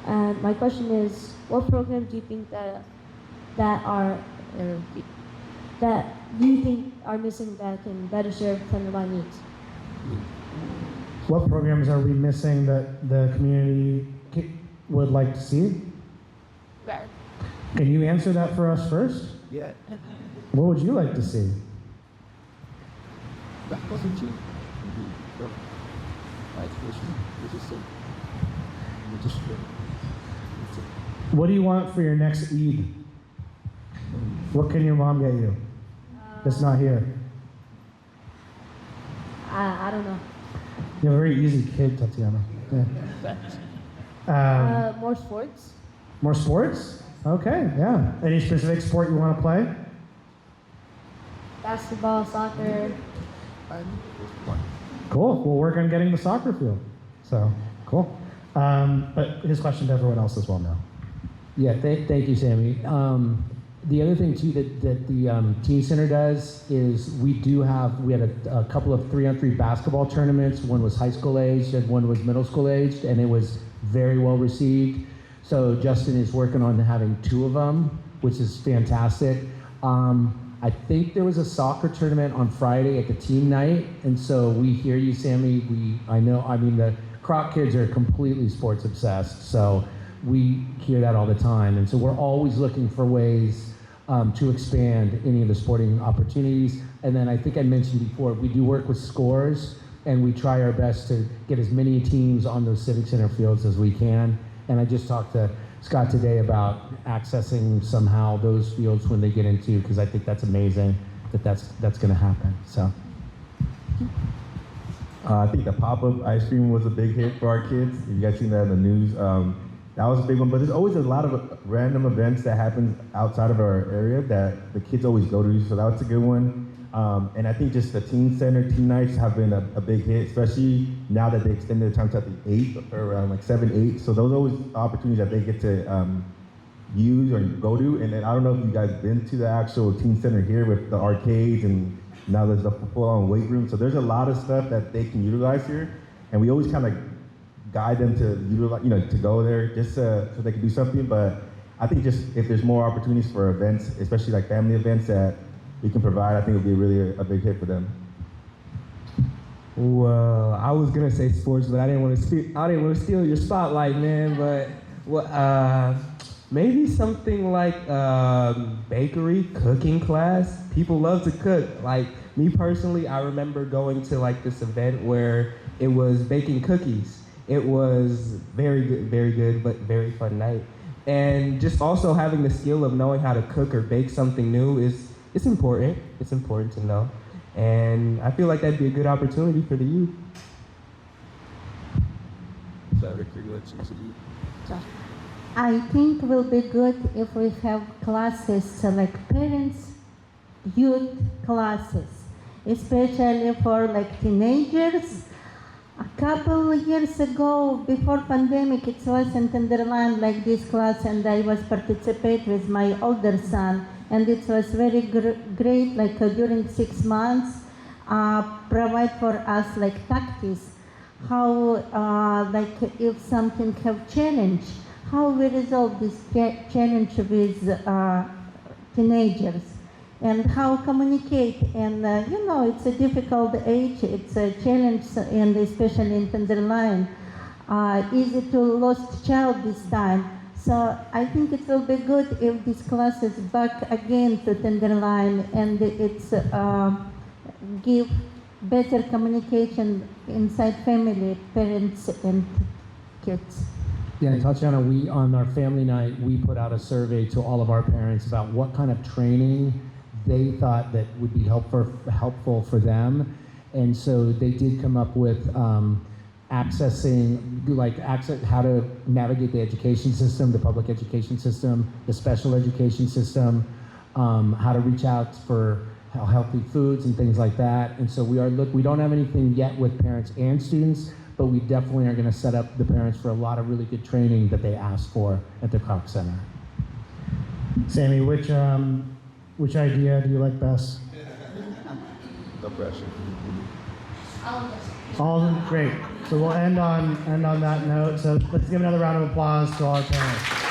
Speaker 9: And my question is, what program do you think that are that you think are missing that can better serve Tenderloin needs?
Speaker 1: What programs are we missing that the community would like to see? Can you answer that for us first?
Speaker 10: Yeah.
Speaker 1: What would you like to see? What do you want for your next Eid? What can your mom get you that's not here?
Speaker 9: I don't know.
Speaker 1: You have a very easy kid, Tatiana. Yeah.
Speaker 9: More sports?
Speaker 1: More sports? Okay, yeah. Any specific sport you want to play?
Speaker 9: Basketball, soccer.
Speaker 1: Cool. We'll work on getting the soccer field. So, cool. But his question to everyone else as well now.
Speaker 2: Yeah, thank you, Sammy. The other thing too that the teen center does is we had a couple of 3-on-3 basketball tournaments. One was high school aged and one was middle school aged, and it was very well received. So Justin is working on having 2 of them, which is fantastic. I think there was a soccer tournament on Friday at the team night, and so we hear you, Sammy. The Croc kids are completely sports obsessed, so we hear that all the time, and so we're always looking for ways to expand any of the sporting opportunities. And then I think I mentioned before, we do work with scores, and we try our best to get as many teams on those civic center fields as we can. And I just talked to Scott today about accessing somehow those fields when they get into, because I think that's amazing that's going to happen. So.
Speaker 3: I think the pop-up ice cream was a big hit for our kids. You guys seen that in the news? That was a big one, but there's always a lot of random events that happen outside of our area that the kids always go to, so that was a good one. And I think just the teen center, teen nights have been a big hit, especially now that they extended the time to the 8th, or around like 7, 8. So those are always opportunities that they get to use or go to. And then I don't know if you guys been to the actual teen center here with the arcades, and now there's the full-on weight room. So there's a lot of stuff that they can utilize here. And we always kind of guide them to utilize, to go there just so they can do something. But I think just if there's more opportunities for events, especially like family events that we can provide, I think it'll be really a big hit for them.
Speaker 4: Well, I was gonna say sports, but I didn't want to steal your spotlight, man. But maybe something like bakery, cooking class. People love to cook. Like me personally, I remember going to like this event where it was baking cookies. It was very good, but very fun night. And just also having the skill of knowing how to cook or bake something new it's important. It's important to know. And I feel like that'd be a good opportunity for the youth.
Speaker 5: I think it will be good if we have classes like parents, youth classes, especially for like teenagers. A couple years ago, before pandemic, it was in Tenderloin like this class, and I was participate with my older son, and it was very great. Like during 6 months, provide for us like tactics, how like if something have challenge, how we resolve this challenge with teenagers, and how communicate. And it's a difficult age, it's a challenge, and especially in Tenderloin, easy to lost child this time. So I think it will be good if this class is back again to Tenderloin, and it's give better communication inside family, parents and kids.
Speaker 2: Yeah, Tatiana, we on our family night, we put out a survey to all of our parents about what kind of training they thought that would be helpful for them. And so they did come up with how to navigate the education system, the public education system, the special education system, how to reach out for healthy foods and things like that. And so we don't have anything yet with parents and students, but we definitely are going to set up the parents for a lot of really good training that they asked for at the Croc Center.
Speaker 1: Sammy, which idea do you like best?
Speaker 3: No pressure.
Speaker 1: All of them, great. So we'll end on that note. So let's give another round of applause to all our parents.